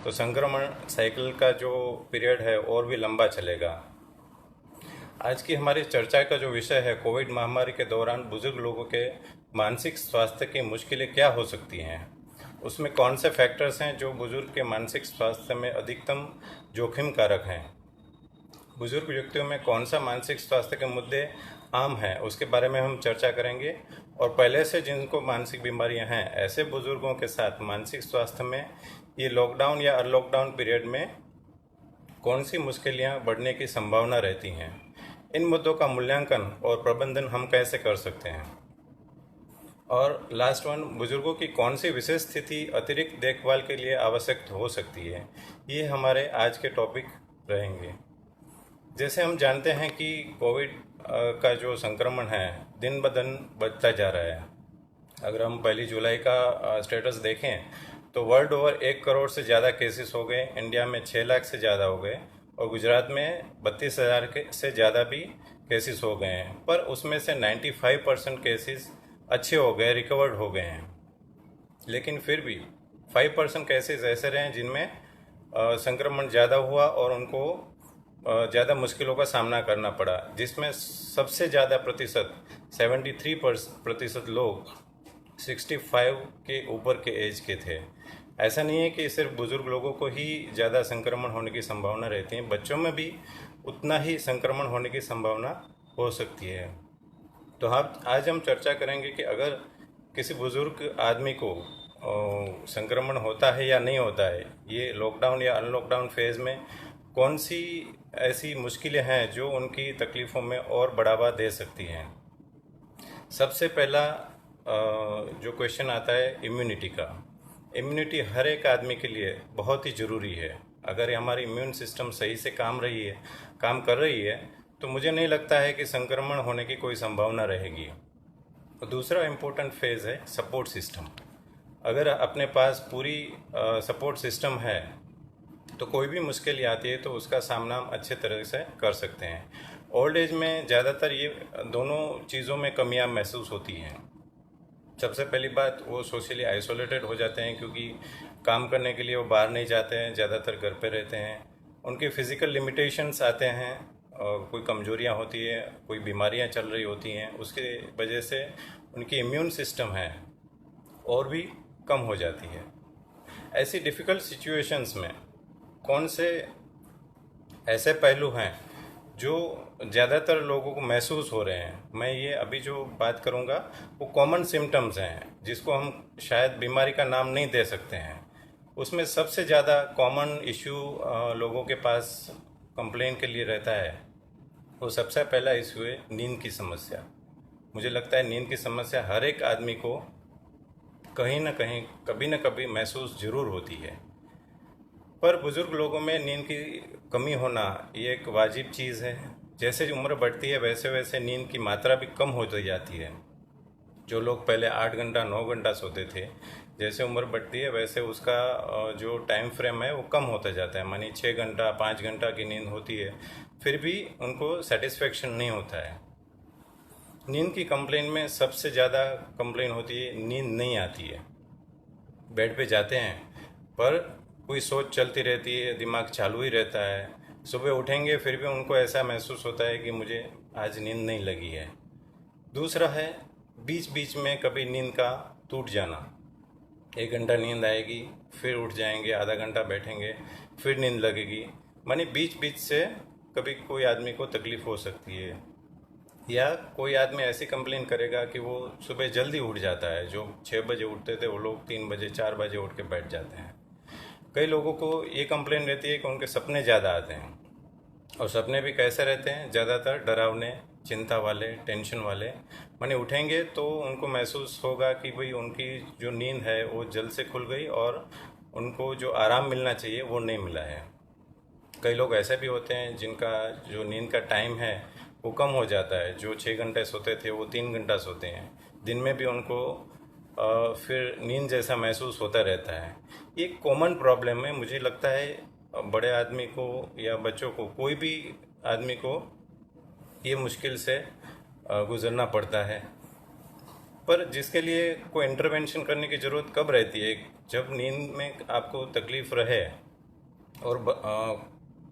तो संक्रमण साइकिल का जो पीरियड है और भी लंबा चलेगा। आज की हमारी चर्चा का जो विषय है, कोविड महामारी के दौरान बुजुर्ग लोगों के मानसिक स्वास्थ्य की मुश्किलें क्या हो सकती हैं। उसमें कौन से फैक्टर्स हैं जो बुजुर्ग के मानसिक स्वास्थ्य में अधिकतम जोखिम कारक हैं। बुजुर्ग व्यक्तियों में कौन सा मानसिक स्वास्थ्य के मुद्दे आम हैं, उसके बारे में हम चर्चा करेंगे। और पहले से जिनको मानसिक बीमारियां हैं, ऐसे बुजुर्गों के साथ मानसिक स्वास्थ्य में ये लॉकडाउन या अनलॉकडाउन पीरियड में कौन सी मुश्किलें बढ़ने की संभावना रहती हैं। इन मुद्दों का मूल्यांकन और प्रबंधन हम कैसे कर सकते हैं। और लास्ट वन, बुजुर्गों की कौन सी विशेष स्थिति अतिरिक्त देखभाल के लिए आवश्यक हो सकती है। ये हमारे आज के टॉपिक रहेंगे। जैसे हम जानते हैं कि कोविड का जो संक्रमण है दिन ब दिन बढ़ता जा रहा है। अगर हम 1 जुलाई का स्टेटस देखें तो वर्ल्ड ओवर 1 करोड़ से ज़्यादा केसेस हो गए, इंडिया में 6 लाख से ज़्यादा हो गए और गुजरात में 32,000 से ज़्यादा भी केसेस हो गए हैं। पर उसमें से 95% केसेस अच्छे हो गए, रिकवर्ड हो गए हैं। लेकिन फिर भी 5% केसेस ऐसे रहे जिनमें संक्रमण ज़्यादा हुआ और उनको ज़्यादा मुश्किलों का सामना करना पड़ा, जिसमें सबसे ज़्यादा प्रतिशत 73% लोग 65 के ऊपर के एज के थे। ऐसा नहीं है कि सिर्फ बुज़ुर्ग लोगों को ही ज़्यादा संक्रमण होने की संभावना रहती है, बच्चों में भी उतना ही संक्रमण होने की संभावना हो सकती है। तो आज हम चर्चा करेंगे कि अगर किसी बुज़ुर्ग आदमी को संक्रमण होता है या नहीं होता है, ये लॉकडाउन या अनलॉकडाउन फेज़ में कौन सी ऐसी मुश्किलें हैं जो उनकी तकलीफ़ों में और बढ़ावा दे सकती हैं। सबसे पहला जो क्वेश्चन आता है इम्यूनिटी का। इम्यूनिटी हर एक आदमी के लिए बहुत ही ज़रूरी है। अगर हमारी इम्यून सिस्टम सही से काम कर रही है तो मुझे नहीं लगता है कि संक्रमण होने की कोई संभावना रहेगी। और दूसरा इम्पोर्टेंट फेज़ है सपोर्ट सिस्टम। अगर अपने पास पूरी सपोर्ट सिस्टम है तो कोई भी मुश्किल आती है तो उसका सामना हम अच्छे तरह से कर सकते हैं। ओल्ड एज में ज़्यादातर ये दोनों चीज़ों में कमियां महसूस होती हैं। सबसे पहली बात, वो सोशली आइसोलेटेड हो जाते हैं क्योंकि काम करने के लिए वो बाहर नहीं जाते हैं, ज़्यादातर घर पे रहते हैं। उनके फिज़िकल लिमिटेशंस आते हैं और कोई कमजोरियां होती है, कोई बीमारियां चल रही होती हैं, उसके वजह से उनकी इम्यून सिस्टम है और भी कम हो जाती है। ऐसी डिफ़िकल्ट सिचुएशंस में कौन से ऐसे पहलू हैं जो ज़्यादातर लोगों को महसूस हो रहे हैं। मैं ये अभी जो बात करूँगा वो कॉमन सिम्टम्स हैं, जिसको हम शायद बीमारी का नाम नहीं दे सकते हैं। उसमें सबसे ज़्यादा कॉमन इशू लोगों के पास कंप्लेन के लिए रहता है, वो सबसे पहला इशू है नींद की समस्या। मुझे लगता है नींद की समस्या हर एक आदमी को कहीं ना कहीं कभी ना कभी महसूस ज़रूर होती है। पर बुज़ुर्ग लोगों में नींद की कमी होना ये एक वाजिब चीज़ है। जैसे उम्र बढ़ती है वैसे वैसे नींद की मात्रा भी कम होती जाती है। जो लोग पहले 8 घंटा 9 घंटा सोते थे, जैसे उम्र बढ़ती है वैसे उसका जो टाइम फ्रेम है वो कम होता जाता है। मानी 6 घंटा 5 घंटा की नींद होती है, फिर भी उनको सेटिस्फेक्शन नहीं होता है। नींद की कंप्लेन में सबसे ज़्यादा कंप्लेन होती है नींद नहीं आती है। बेड पे जाते हैं पर कोई सोच चलती रहती है, दिमाग चालू ही रहता है। सुबह उठेंगे फिर भी उनको ऐसा महसूस होता है कि मुझे आज नींद नहीं लगी है। दूसरा है बीच बीच में कभी नींद का टूट जाना। 1 घंटा नींद आएगी, फिर उठ जाएंगे, आधा घंटा बैठेंगे, फिर नींद लगेगी। मानी बीच बीच से कभी कोई आदमी को तकलीफ़ हो सकती है। या कोई आदमी ऐसी कंप्लेन करेगा कि वो सुबह जल्दी उठ जाता है। जो 6 बजे उठते थे वो लोग 3 बजे 4 बजे उठ के बैठ जाते हैं। कई लोगों को ये कंप्लेन रहती है कि उनके सपने ज़्यादा आते हैं। और सपने भी कैसे रहते हैं, ज़्यादातर डरावने, चिंता वाले, टेंशन वाले। माने उठेंगे तो उनको महसूस होगा कि भाई उनकी जो नींद है वो जल्द से खुल गई और उनको जो आराम मिलना चाहिए वो नहीं मिला है। कई लोग ऐसे भी होते हैं जिनका जो नींद का टाइम है वो कम हो जाता है। जो 6 घंटे सोते थे वो 3 घंटा सोते हैं। दिन में भी उनको फिर नींद जैसा महसूस होता रहता है। ये कॉमन प्रॉब्लम है। मुझे लगता है बड़े आदमी को या बच्चों को, कोई भी आदमी को ये मुश्किल से गुजरना पड़ता है। पर जिसके लिए कोई इंटरवेंशन करने की ज़रूरत कब रहती है, जब नींद में आपको तकलीफ़ रहे और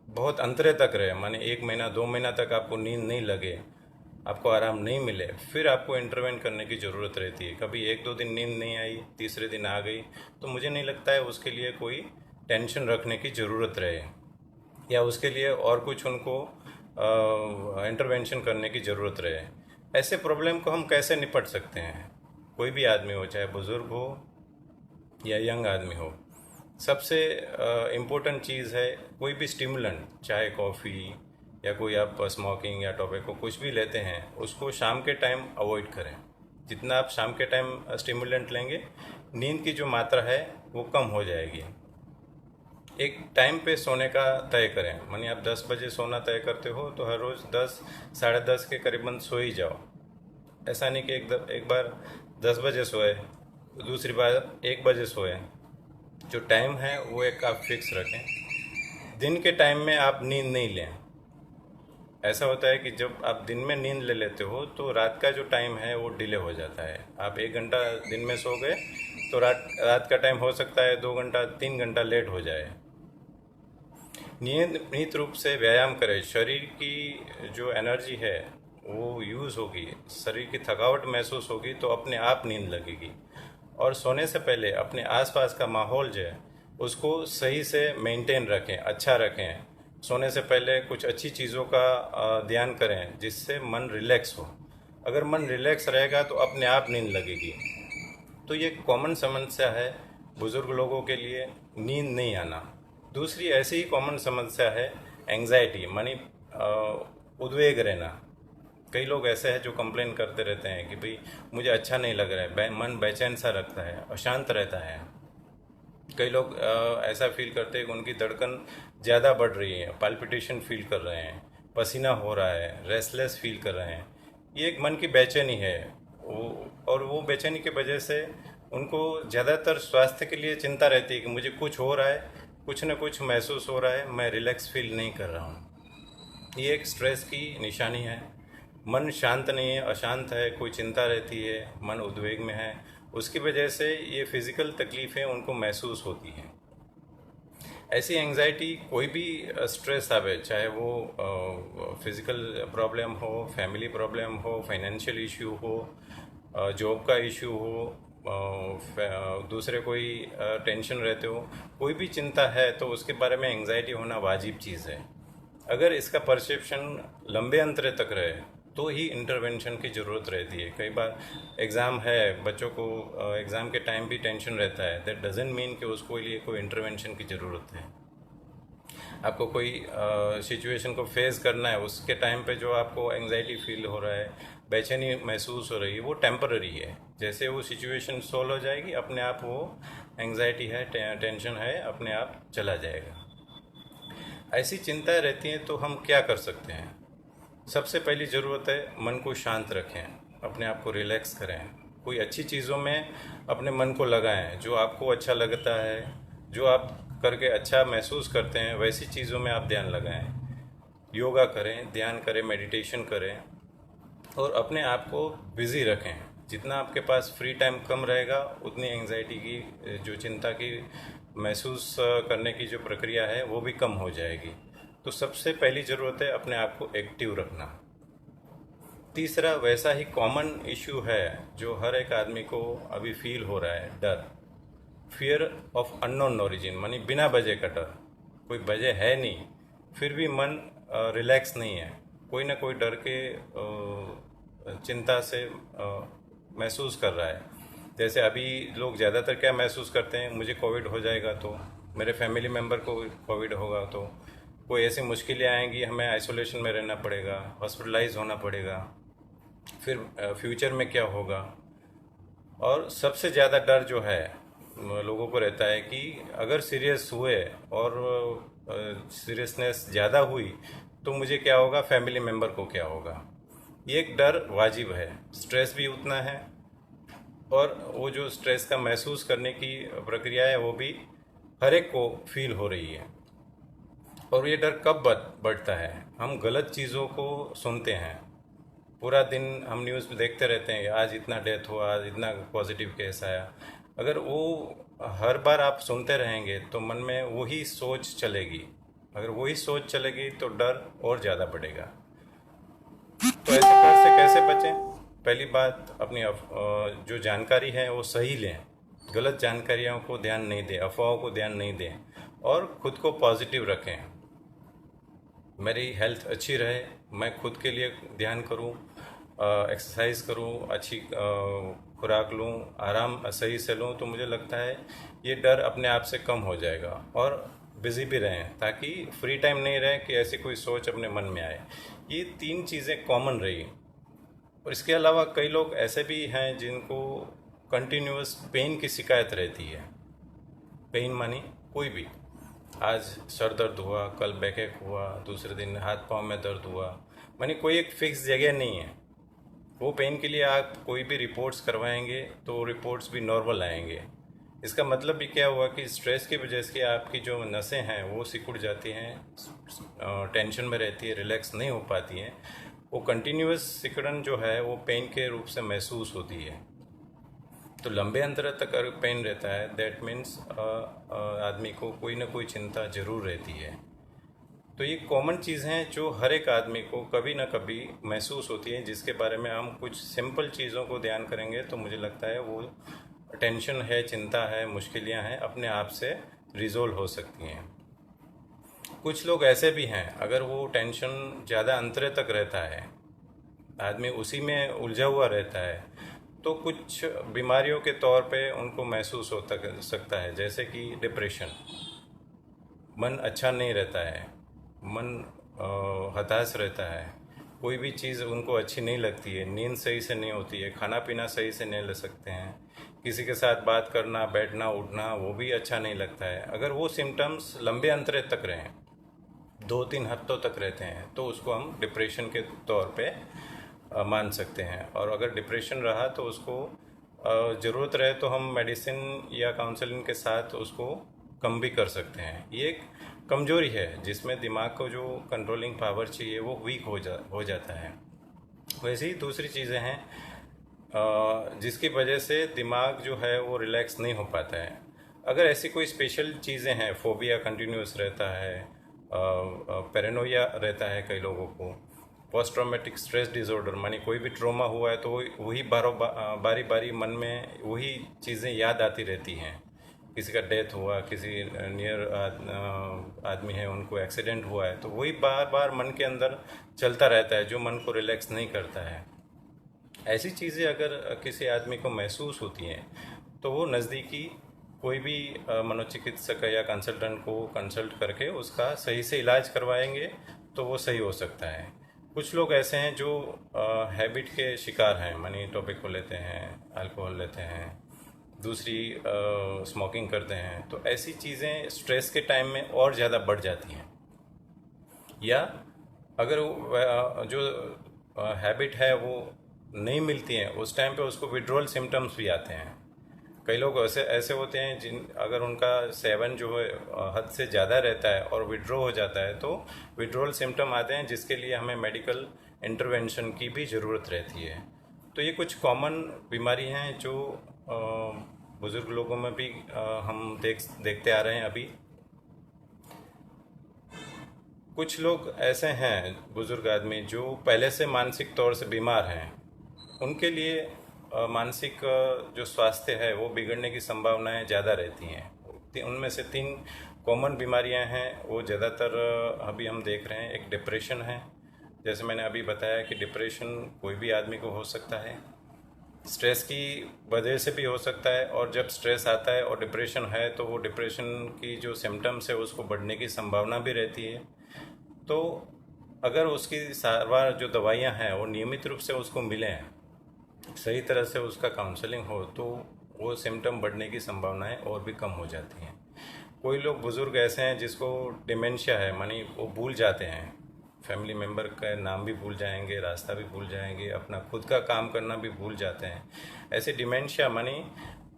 बहुत अंतरे तक रहे, माने 1 महीना 2 महीना तक आपको नींद नहीं लगे, आपको आराम नहीं मिले, फिर आपको इंटरवेन करने की ज़रूरत रहती है। कभी 1-2 दिन नींद नहीं आई, तीसरे दिन आ गई, तो मुझे नहीं लगता है उसके लिए कोई टेंशन रखने की ज़रूरत रहे, या उसके लिए और कुछ उनको इंटरवेंशन करने की ज़रूरत रहे। ऐसे प्रॉब्लम को हम कैसे निपट सकते हैं? कोई भी आदमी हो, चाहे बुज़ुर्ग हो या यंग आदमी हो, सबसे इम्पोर्टेंट चीज़ है कोई भी स्टिमुलेंट, चाहे कॉफ़ी या कोई आप स्मोकिंग या टोबैको कुछ भी लेते हैं, उसको शाम के टाइम अवॉइड करें। जितना आप शाम के टाइम स्टिमुलेंट लेंगे, नींद की जो मात्रा है वो कम हो जाएगी। एक टाइम पे सोने का तय करें, मानिए आप 10 बजे सोना तय करते हो, तो हर रोज़ 10 साढ़े 10 के करीबन सो ही जाओ। ऐसा नहीं कि एक बार 10 बजे सोए, दूसरी बार 1 बजे सोए। जो टाइम है वो एक आप फिक्स रखें। दिन के टाइम में आप नींद नहीं लें। ऐसा होता है कि जब आप दिन में नींद ले लेते हो तो रात का जो टाइम है वो डिले हो जाता है। आप 1 घंटा दिन में सो गए तो रात का टाइम हो सकता है 2 घंटा 3 घंटा लेट हो जाए। नियमित रूप से व्यायाम करें, शरीर की जो एनर्जी है वो यूज़ होगी, शरीर की थकावट महसूस होगी, तो अपने आप नींद लगेगी। और सोने से पहले अपने आसपास का माहौल जो है उसको सही से मेंटेन रखें, अच्छा रखें। सोने से पहले कुछ अच्छी चीज़ों का ध्यान करें जिससे मन रिलैक्स हो। अगर मन रिलैक्स रहेगा तो अपने आप नींद लगेगी। तो ये कॉमन समस्या है बुज़ुर्ग लोगों के लिए, नींद नहीं आना। दूसरी ऐसी ही कॉमन समस्या है एंग्जाइटी, मानी उद्वेग रहना। कई लोग ऐसे हैं जो कंप्लेन करते रहते हैं कि भाई मुझे अच्छा नहीं लग रहा है, मन बेचैन सा रखता है, अशांत रहता है। कई लोग ऐसा फील करते हैं कि उनकी धड़कन ज़्यादा बढ़ रही है, पाल्पिटेशन फील कर रहे हैं, पसीना हो रहा है, रेस्टलेस फील कर रहे हैं। ये एक मन की बेचैनी है और वो बेचैनी की वजह से उनको ज़्यादातर स्वास्थ्य के लिए चिंता रहती है कि मुझे कुछ हो रहा है, कुछ न कुछ महसूस हो रहा है, मैं रिलैक्स फील नहीं कर रहा हूँ। ये एक स्ट्रेस की निशानी है। मन शांत नहीं है, अशांत है, कोई चिंता रहती है, मन उद्वेग में है, उसकी वजह से ये फिज़िकल तकलीफ़ें उनको महसूस होती हैं। ऐसी एंग्जाइटी कोई भी स्ट्रेस आवे, चाहे वो फिज़िकल प्रॉब्लम हो, फैमिली प्रॉब्लम हो, फाइनेंशियल इशू हो, जॉब का इशू हो, दूसरे कोई टेंशन रहते हो, कोई भी चिंता है तो उसके बारे में एंग्जाइटी होना वाजिब चीज़ है। अगर इसका परसेप्शन लंबे अंतरे तक रहे तो ही इंटरवेंशन की ज़रूरत रहती है। कई बार एग्ज़ाम है, बच्चों को एग्ज़ाम के टाइम भी टेंशन रहता है, दैट डजेंट मीन कि उसको लिए कोई इंटरवेंशन की ज़रूरत है। आपको कोई सिचुएशन को फेस करना है, उसके टाइम पे जो आपको एंग्जाइटी फील हो रहा है, बेचैनी महसूस हो रही है, वो टेम्पररी है। जैसे वो सिचुएशन सॉल्व हो जाएगी, अपने आप वो एंग्जाइटी है, टेंशन है, अपने आप चला जाएगा। ऐसी चिंताएं रहती हैं तो हम क्या कर सकते हैं? सबसे पहली ज़रूरत है मन को शांत रखें, अपने आप को रिलैक्स करें। कोई अच्छी चीज़ों में अपने मन को लगाएं, जो आपको अच्छा लगता है, जो आप करके अच्छा महसूस करते हैं, वैसी चीज़ों में आप ध्यान लगाएं। योगा करें, ध्यान करें, मेडिटेशन करें और अपने आप को बिज़ी रखें। जितना आपके पास फ्री टाइम कम रहेगा, उतनी एंग्जाइटी की जो चिंता की महसूस करने की जो प्रक्रिया है वो भी कम हो जाएगी। तो सबसे पहली ज़रूरत है अपने आप को एक्टिव रखना। तीसरा वैसा ही कॉमन इशू है जो हर एक आदमी को अभी फील हो रहा है, डर, फियर ऑफ अननोन ओरिजिन, मानी बिना वजह का डर। कोई वजह है नहीं, फिर भी मन रिलैक्स नहीं है, कोई ना कोई डर के चिंता से महसूस कर रहा है। जैसे अभी लोग ज़्यादातर क्या महसूस करते हैं, मुझे कोविड हो जाएगा तो, मेरे फैमिली मेम्बर को कोविड होगा तो, कोई ऐसी मुश्किलें आएंगी, हमें आइसोलेशन में रहना पड़ेगा, हॉस्पिटलाइज होना पड़ेगा, फिर फ्यूचर में क्या होगा। और सबसे ज़्यादा डर जो है लोगों को रहता है कि अगर सीरियस हुए और सीरियसनेस ज़्यादा हुई तो मुझे क्या होगा, फैमिली मेम्बर को क्या होगा। ये एक डर वाजिब है, स्ट्रेस भी उतना है, और वो जो स्ट्रेस का महसूस करने की प्रक्रिया है वो भी हर एक को फील हो रही है। और ये डर कब बढ़ता है, हम गलत चीज़ों को सुनते हैं। पूरा दिन हम न्यूज़ में देखते रहते हैं, आज इतना डेथ हुआ, आज इतना पॉजिटिव केस आया। अगर वो हर बार आप सुनते रहेंगे तो मन में वही सोच चलेगी। अगर वही सोच चलेगी तो डर और ज़्यादा बढ़ेगा। तो ऐसे डर से कैसे बचें? पहली बात, अपनी जो जानकारी है वो सही लें। गलत जानकारियों को ध्यान नहीं दें, अफवाहों को ध्यान नहीं दें, और खुद को पॉजिटिव रखें। मेरी हेल्थ अच्छी रहे, मैं खुद के लिए ध्यान करूं, एक्सरसाइज करूं, अच्छी खुराक लूं, आराम सही से लूं, तो मुझे लगता है ये डर अपने आप से कम हो जाएगा। और बिज़ी भी रहें, ताकि फ्री टाइम नहीं रहे कि ऐसी कोई सोच अपने मन में आए। ये 3 चीज़ें कॉमन रही। और इसके अलावा कई लोग ऐसे भी हैं जिनको कंटिन्यूअस पेन की शिकायत रहती है। पेन मानी कोई भी, आज सर दर्द हुआ, कल बैकएक हुआ, दूसरे दिन हाथ पांव में दर्द हुआ, मानी कोई एक फिक्स जगह नहीं है। वो पेन के लिए आप कोई भी रिपोर्ट्स करवाएंगे तो रिपोर्ट्स भी नॉर्मल आएंगे। इसका मतलब भी क्या हुआ कि स्ट्रेस की वजह से आपकी जो नसें हैं वो सिकुड़ जाती हैं, टेंशन में रहती है, रिलैक्स नहीं हो पाती हैं। वो कंटिन्यूअस सिकुड़न जो है वो पेन के रूप से महसूस होती है। तो लंबे अंतर तक अगर पेन रहता है, दैट मीन्स आदमी को कोई ना कोई चिंता जरूर रहती है। तो ये कॉमन चीज़ हैं जो हर एक आदमी को कभी ना कभी महसूस होती है, जिसके बारे में हम कुछ सिंपल चीज़ों को ध्यान करेंगे तो मुझे लगता है वो टेंशन है, चिंता है, मुश्किलें हैं, अपने आप से रिजोल्व हो सकती हैं। कुछ लोग ऐसे भी हैं, अगर वो टेंशन ज़्यादा अंतरे तक रहता है, आदमी उसी में उलझा हुआ रहता है, तो कुछ बीमारियों के तौर पे उनको महसूस होता सकता है, जैसे कि डिप्रेशन। मन अच्छा नहीं रहता है, मन हताश रहता है, कोई भी चीज़ उनको अच्छी नहीं लगती है, नींद सही से नहीं होती है, खाना पीना सही से नहीं ले सकते हैं, किसी के साथ बात करना, बैठना, उठना वो भी अच्छा नहीं लगता है। अगर वो सिम्टम्स लंबे अंतरे तक रहें, 2-3 हफ्तों तक रहते हैं, तो उसको हम डिप्रेशन के तौर पे मान सकते हैं। और अगर डिप्रेशन रहा तो उसको ज़रूरत रहे तो हम मेडिसिन या काउंसलिंग के साथ उसको कम भी कर सकते हैं। ये एक कमजोरी है जिसमें दिमाग को जो कंट्रोलिंग पावर चाहिए वो वीक हो जाता है। वैसे ही दूसरी चीज़ें हैं जिसकी वजह से दिमाग जो है वो रिलैक्स नहीं हो पाता है। अगर ऐसी कोई स्पेशल चीज़ें हैं, फोबिया कंटिन्यूस रहता है, पैरानोया रहता है कई लोगों को, पोस्ट ट्रॉमेटिक स्ट्रेस डिसऑर्डर, मानी कोई भी ट्रॉमा हुआ है तो वही बारी बारी मन में वही चीज़ें याद आती रहती हैं। किसी का डेथ हुआ, किसी नियर आदमी है उनको एक्सीडेंट हुआ है, तो वही बार बार मन के अंदर चलता रहता है, जो मन को रिलैक्स नहीं करता है। ऐसी चीज़ें अगर किसी आदमी को महसूस होती हैं तो वो नज़दीकी कोई भी मनोचिकित्सक या कंसल्टेंट को कंसल्ट करके उसका सही से इलाज करवाएंगे तो वो सही हो सकता है। कुछ लोग ऐसे हैं जो हैबिट के शिकार हैं, मानी टॉपिक को लेते हैं, अल्कोहल लेते हैं, दूसरी स्मोकिंग करते हैं, तो ऐसी चीज़ें स्ट्रेस के टाइम में और ज़्यादा बढ़ जाती हैं। या अगर जो हैबिट है वो नहीं मिलती है उस टाइम पे उसको विड्रॉल सिम्टम्स भी आते हैं। कई लोग ऐसे ऐसे होते हैं जिन अगर उनका सेवन जो है हद से ज़्यादा रहता है और विड्रॉ हो जाता है तो विड्रॉल सिम्टम आते हैं, जिसके लिए हमें मेडिकल इंटरवेंशन की भी ज़रूरत रहती है। तो ये कुछ कॉमन बीमारी हैं जो बुज़ुर्ग लोगों में भी हम देखते आ रहे हैं अभी। कुछ लोग ऐसे हैं बुज़ुर्ग आदमी जो पहले से मानसिक तौर से बीमार हैं, उनके लिए मानसिक जो स्वास्थ्य है वो बिगड़ने की संभावनाएं ज़्यादा रहती हैं। उनमें से 3 कॉमन बीमारियां हैं, वो ज़्यादातर अभी हम देख रहे हैं। एक डिप्रेशन है, जैसे मैंने अभी बताया कि डिप्रेशन कोई भी आदमी को हो सकता है, स्ट्रेस की वजह से भी हो सकता है, और जब स्ट्रेस आता है और डिप्रेशन है तो वो डिप्रेशन की जो सिम्टम्स है उसको बढ़ने की संभावना भी रहती है। तो अगर उसकी सारवार जो दवाइयाँ हैं वो नियमित रूप से उसको मिलें, सही तरह से उसका काउंसलिंग हो, तो वो सिम्टम बढ़ने की संभावनाएं और भी कम हो जाती हैं। कोई लोग बुज़ुर्ग ऐसे हैं जिसको डिमेंशिया है, मानी वो भूल जाते हैं, फैमिली मेम्बर का नाम भी भूल जाएंगे, रास्ता भी भूल जाएंगे, अपना खुद का काम करना भी भूल जाते हैं। ऐसे डिमेंशिया मानी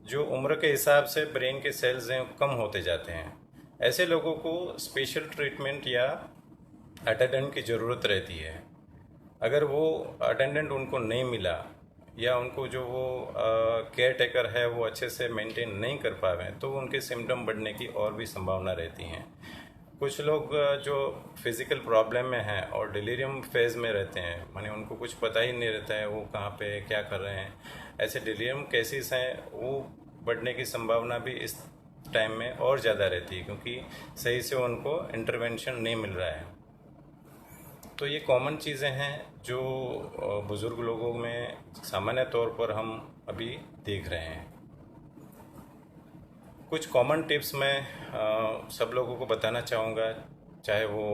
जो उम्र के हिसाब से ब्रेन के सेल्स हैं कम होते जाते हैं। ऐसे लोगों को स्पेशल ट्रीटमेंट या अटेंडेंट की ज़रूरत रहती है। अगर वो अटेंडेंट उनको नहीं मिला या उनको जो वो केयर टेकर है वो अच्छे से मेंटेन नहीं कर पा रहे हैं, तो उनके सिम्टम बढ़ने की और भी संभावना रहती हैं। कुछ लोग जो फिज़िकल प्रॉब्लम में हैं और डिलीरियम फेज़ में रहते हैं, माने उनको कुछ पता ही नहीं रहता है वो कहाँ पे क्या कर रहे हैं, ऐसे डिलीरियम केसेस हैं, वो बढ़ने की संभावना भी इस टाइम में और ज़्यादा रहती है, क्योंकि सही से उनको इंटरवेंशन नहीं मिल रहा है। तो ये कॉमन चीज़ें हैं जो बुज़ुर्ग लोगों में सामान्य तौर पर हम अभी देख रहे हैं। कुछ कॉमन टिप्स मैं सब लोगों को बताना चाहूँगा, चाहे वो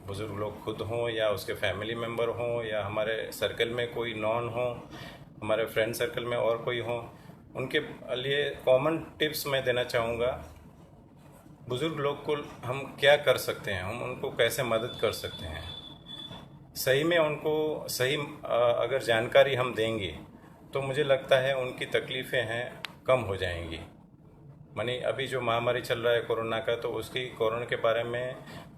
बुज़ुर्ग लोग खुद हों या उसके फैमिली मेम्बर हों या हमारे सर्कल में कोई नॉन हो, हमारे फ्रेंड सर्कल में और कोई हो, उनके लिए कॉमन टिप्स मैं देना चाहूँगा। बुज़ुर्ग लोग को हम क्या कर सकते हैं, हम उनको कैसे मदद कर सकते हैं। सही में उनको सही अगर जानकारी हम देंगे तो मुझे लगता है उनकी तकलीफ़ें हैं कम हो जाएंगी। मानी अभी जो महामारी चल रहा है कोरोना का, तो उसकी कोरोना के बारे में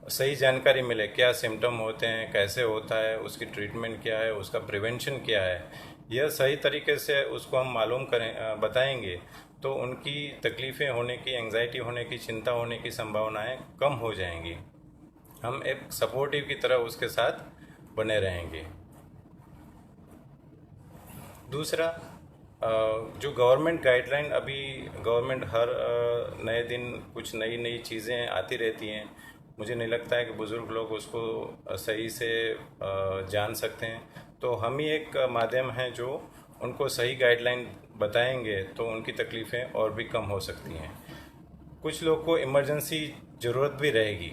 सही जानकारी मिले, क्या सिम्टम होते हैं, कैसे होता है, उसकी ट्रीटमेंट क्या है, उसका प्रिवेंशन क्या है, यह सही तरीके से उसको हम मालूम करें बताएंगे तो उनकी तकलीफ़ें होने की, एंग्जाइटी होने की, चिंता होने की संभावनाएं कम हो जाएंगी। हम एक सपोर्टिव की तरह उसके साथ बने रहेंगे। दूसरा, जो गवर्नमेंट गाइडलाइन, अभी गवर्नमेंट हर नए दिन कुछ नई नई चीज़ें आती रहती हैं, मुझे नहीं लगता है कि बुज़ुर्ग लोग उसको सही से जान सकते हैं। तो हम ही एक माध्यम हैं जो उनको सही गाइडलाइन बताएंगे तो उनकी तकलीफ़ें और भी कम हो सकती हैं। कुछ लोग को इमरजेंसी ज़रूरत भी रहेगी,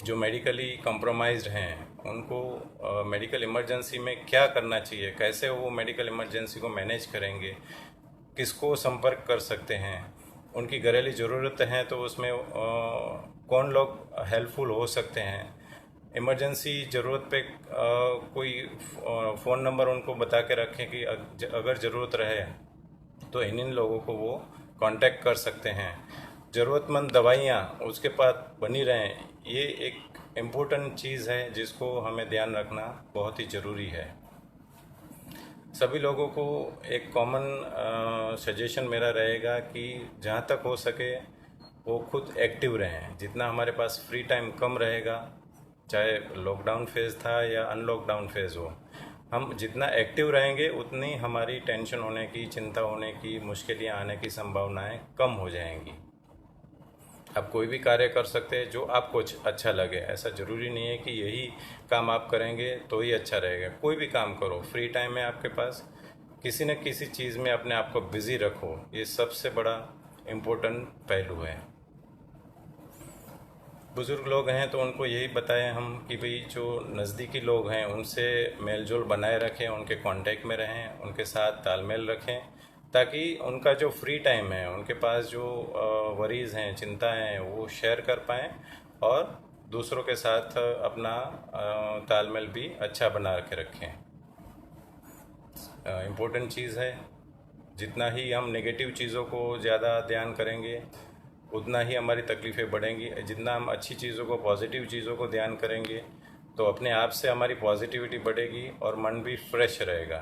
जो मेडिकली कंप्रोमाइज्ड हैं, उनको मेडिकल इमरजेंसी में क्या करना चाहिए, कैसे वो मेडिकल इमरजेंसी को मैनेज करेंगे, किसको संपर्क कर सकते हैं, उनकी घरेलू ज़रूरतें हैं तो उसमें कौन लोग हेल्पफुल हो सकते हैं, इमरजेंसी ज़रूरत पे कोई फ़ोन नंबर उनको बता के रखें कि अगर ज़रूरत रहे तो इन लोगों को वो कांटेक्ट कर सकते हैं। ज़रूरतमंद दवाइयाँ उसके पास बनी रहें, ये एक इम्पोर्टेंट चीज़ है जिसको हमें ध्यान रखना बहुत ही ज़रूरी है। सभी लोगों को एक कॉमन सजेशन मेरा रहेगा कि जहाँ तक हो सके वो खुद एक्टिव रहें। जितना हमारे पास फ्री टाइम कम रहेगा, चाहे लॉकडाउन फेज़ था या अनलॉकडाउन फेज़ हो, हम जितना एक्टिव रहेंगे उतनी हमारी टेंशन होने की, चिंता होने की, मुश्किलें आने की संभावनाएं कम हो जाएंगी। आप कोई भी कार्य कर सकते हैं जो आपको अच्छा लगे, ऐसा ज़रूरी नहीं है कि यही काम आप करेंगे तो ही अच्छा रहेगा। कोई भी काम करो, फ्री टाइम है आपके पास, किसी न किसी चीज़ में अपने आप को बिज़ी रखो, ये सबसे बड़ा इम्पोर्टेंट पहलू है। बुज़ुर्ग लोग हैं तो उनको यही बताएं हम कि भाई जो नज़दीकी लोग हैं उनसे मेल जोल बनाए रखें, उनके कांटेक्ट में रहें, उनके साथ तालमेल रखें, ताकि उनका जो फ्री टाइम है, उनके पास जो वरीज़ हैं, चिंताएं हैं, वो शेयर कर पाएँ और दूसरों के साथ अपना तालमेल भी अच्छा बना के रखें। इम्पोर्टेंट चीज़ है, जितना ही हम नेगेटिव चीज़ों को ज़्यादा ध्यान करेंगे उतना ही हमारी तकलीफ़ें बढ़ेंगी। जितना हम अच्छी चीज़ों को, पॉजिटिव चीज़ों को ध्यान करेंगे तो अपने आप से हमारी पॉजिटिविटी बढ़ेगी और मन भी फ्रेश रहेगा।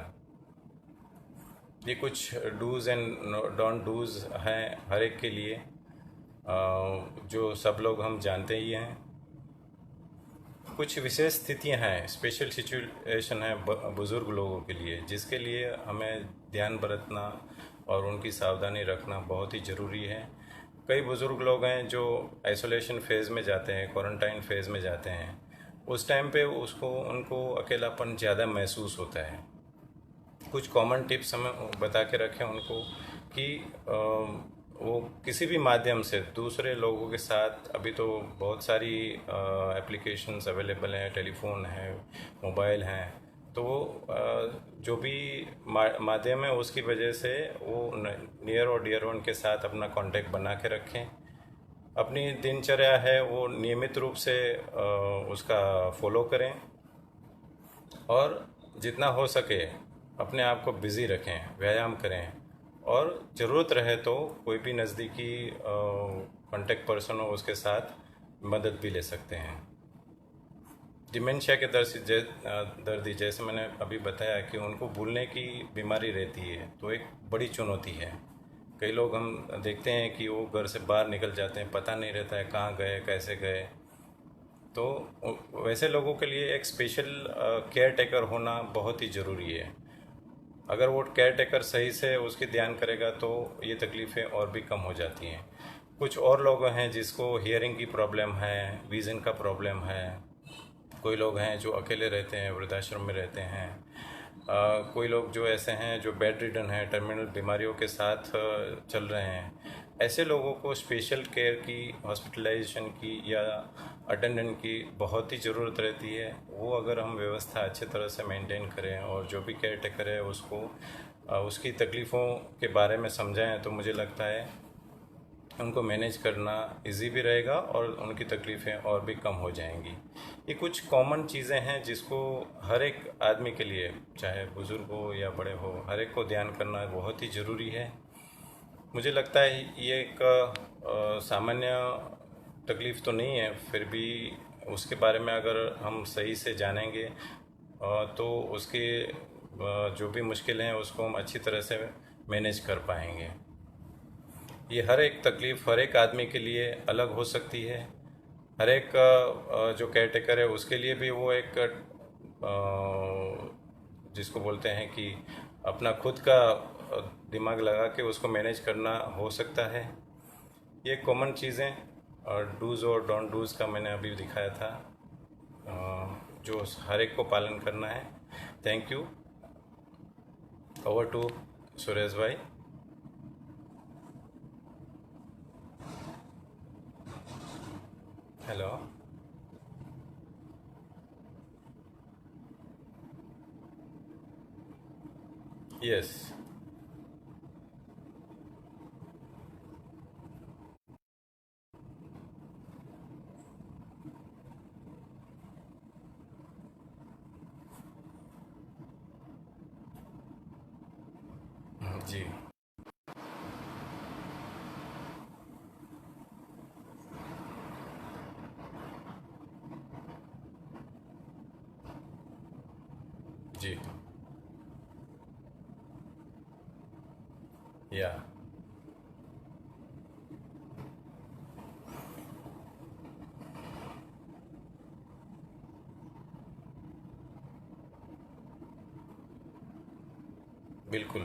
ये कुछ डूज़ एंड डोंट डूज़ हैं हर एक के लिए, जो सब लोग हम जानते ही हैं। कुछ विशेष स्थितियां हैं, स्पेशल सिचुएशन है बुज़ुर्ग लोगों के लिए, जिसके लिए हमें ध्यान बरतना और उनकी सावधानी रखना बहुत ही ज़रूरी है। कई बुज़ुर्ग लोग हैं जो आइसोलेशन फेज़ में जाते हैं, क्वारंटाइन फेज़ में जाते हैं, उस टाइम पे उनको अकेलापन ज़्यादा महसूस होता है। कुछ कॉमन टिप्स हमें बता के रखें उनको कि वो किसी भी माध्यम से दूसरे लोगों के साथ, अभी तो बहुत सारी एप्लीकेशंस अवेलेबल हैं, टेलीफोन है, मोबाइल हैं, तो जो भी माध्यम है उसकी वजह से वो नियर और डियर उनके साथ अपना कांटेक्ट बना के रखें। अपनी दिनचर्या है वो नियमित रूप से उसका फॉलो करें और जितना हो सके अपने आप को बिज़ी रखें, व्यायाम करें और ज़रूरत रहे तो कोई भी नज़दीकी कांटेक्ट पर्सन हो उसके साथ मदद भी ले सकते हैं। डिमेंशिया के दर्दी जैसे मैंने अभी बताया कि उनको भूलने की बीमारी रहती है, तो एक बड़ी चुनौती है। कई लोग हम देखते हैं कि वो घर से बाहर निकल जाते हैं, पता नहीं रहता है कहाँ गए कैसे गए। तो वैसे लोगों के लिए एक स्पेशल केयर टेकर होना बहुत ही ज़रूरी है। अगर वो केयर टेकर सही से उसकी ध्यान करेगा तो ये तकलीफ़ें और भी कम हो जाती हैं। कुछ और लोग हैं जिसको हियरिंग की प्रॉब्लम है, विज़न का प्रॉब्लम है। कोई लोग हैं जो अकेले रहते हैं, वृद्धाश्रम में रहते हैं। कोई लोग जो ऐसे हैं जो बेड रिडन हैं, टर्मिनल बीमारियों के साथ चल रहे हैं। ऐसे लोगों को स्पेशल केयर की, हॉस्पिटलाइजेशन की या अटेंडेंट की बहुत ही ज़रूरत रहती है। वो अगर हम व्यवस्था अच्छे तरह से मेंटेन करें और जो भी केयर टेकर है उसको उसकी तकलीफ़ों के बारे में समझाएं, तो मुझे लगता है उनको मैनेज करना इजी भी रहेगा और उनकी तकलीफ़ें और भी कम हो जाएंगी। ये कुछ कॉमन चीज़ें हैं जिसको हर एक आदमी के लिए, चाहे बुज़ुर्ग हो या बड़े हो, हर एक को ध्यान करना बहुत ही ज़रूरी है। मुझे लगता है ये एक सामान्य तकलीफ़ तो नहीं है, फिर भी उसके बारे में अगर हम सही से जानेंगे तो उसके जो भी मुश्किलें हैं उसको हम अच्छी तरह से मैनेज कर पाएंगे। ये हर एक तकलीफ़ हर एक आदमी के लिए अलग हो सकती है। हर एक जो केयर टेकर है उसके लिए भी वो एक जिसको बोलते हैं कि अपना खुद का दिमाग लगा के उसको मैनेज करना हो सकता है। ये कॉमन चीज़ें और डूज़ और डोंट डूज़ का मैंने अभी दिखाया था, जो हर एक को पालन करना है। Thank you. Over to Suresh भाई। हेलो। यस। जी। जी। या। बिल्कुल।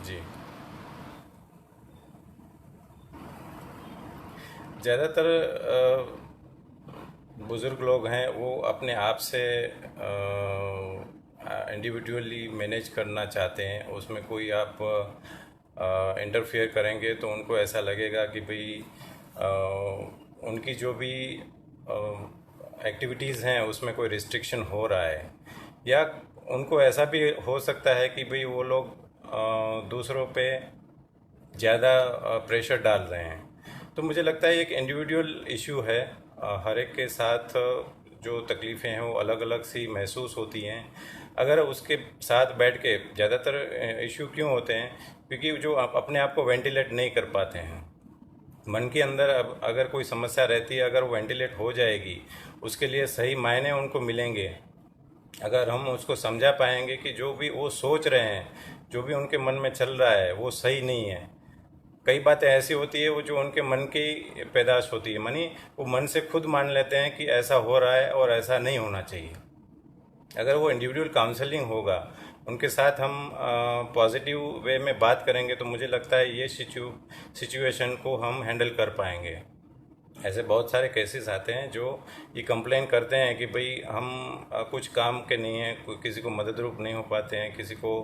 जी। ज़्यादातर बुज़ुर्ग लोग हैं वो अपने आप से इंडिविजुअली मैनेज करना चाहते हैं। उसमें कोई आप इंटरफेयर करेंगे तो उनको ऐसा लगेगा कि भाई उनकी जो भी एक्टिविटीज़ हैं उसमें कोई रिस्ट्रिक्शन हो रहा है, या उनको ऐसा भी हो सकता है कि भाई वो लोग दूसरों पे ज़्यादा प्रेशर डाल रहे हैं। तो मुझे लगता है एक इंडिविजुअल इशू है। हर एक के साथ जो तकलीफ़ें हैं वो अलग अलग सी महसूस होती हैं। अगर उसके साथ बैठ के, ज़्यादातर इशू क्यों होते हैं, क्योंकि जो आप अपने आप को वेंटिलेट नहीं कर पाते हैं। मन के अंदर अब अगर कोई समस्या रहती है, अगर वो वेंटिलेट हो जाएगी, उसके लिए सही मायने उनको मिलेंगे। अगर हम उसको समझा पाएंगे कि जो भी वो सोच रहे हैं, जो भी उनके मन में चल रहा है वो सही नहीं है। कई बातें ऐसी होती है वो जो उनके मन की पैदाश होती है, मानी वो मन से खुद मान लेते हैं कि ऐसा हो रहा है और ऐसा नहीं होना चाहिए। अगर वो इंडिविजुअल काउंसलिंग होगा, उनके साथ हम पॉजिटिव वे में बात करेंगे, तो मुझे लगता है ये सिचुएशन को हम हैंडल कर पाएंगे। ऐसे बहुत सारे केसेस आते हैं जो ये कंप्लेन करते हैं कि भाई हम कुछ काम के नहीं हैं, किसी को मददरूप नहीं हो पाते हैं, किसी को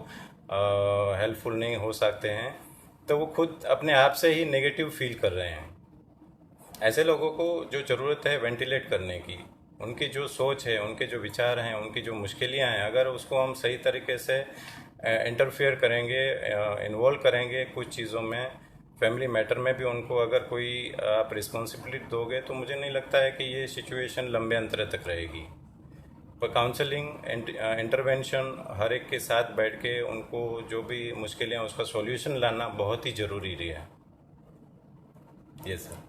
हेल्पफुल नहीं हो सकते हैं, तो वो खुद अपने आप से ही नेगेटिव फील कर रहे हैं। ऐसे लोगों को जो ज़रूरत है वेंटिलेट करने की, उनकी जो सोच है, उनके जो विचार हैं, उनकी जो मुश्किलें हैं, अगर उसको हम सही तरीके से इंटरफेयर करेंगे, इन्वॉल्व करेंगे कुछ चीज़ों में, फैमिली मैटर में भी उनको अगर कोई आप रिस्पॉन्सिबिलिटी दोगे, तो मुझे नहीं लगता है कि ये सिचुएशन लंबे अंतरे तक रहेगी। काउंसलिंग इंटरवेंशन हर एक के साथ बैठ के उनको जो भी मुश्किलें हैं उसका सॉल्यूशन लाना बहुत ही ज़रूरी है। ये सर।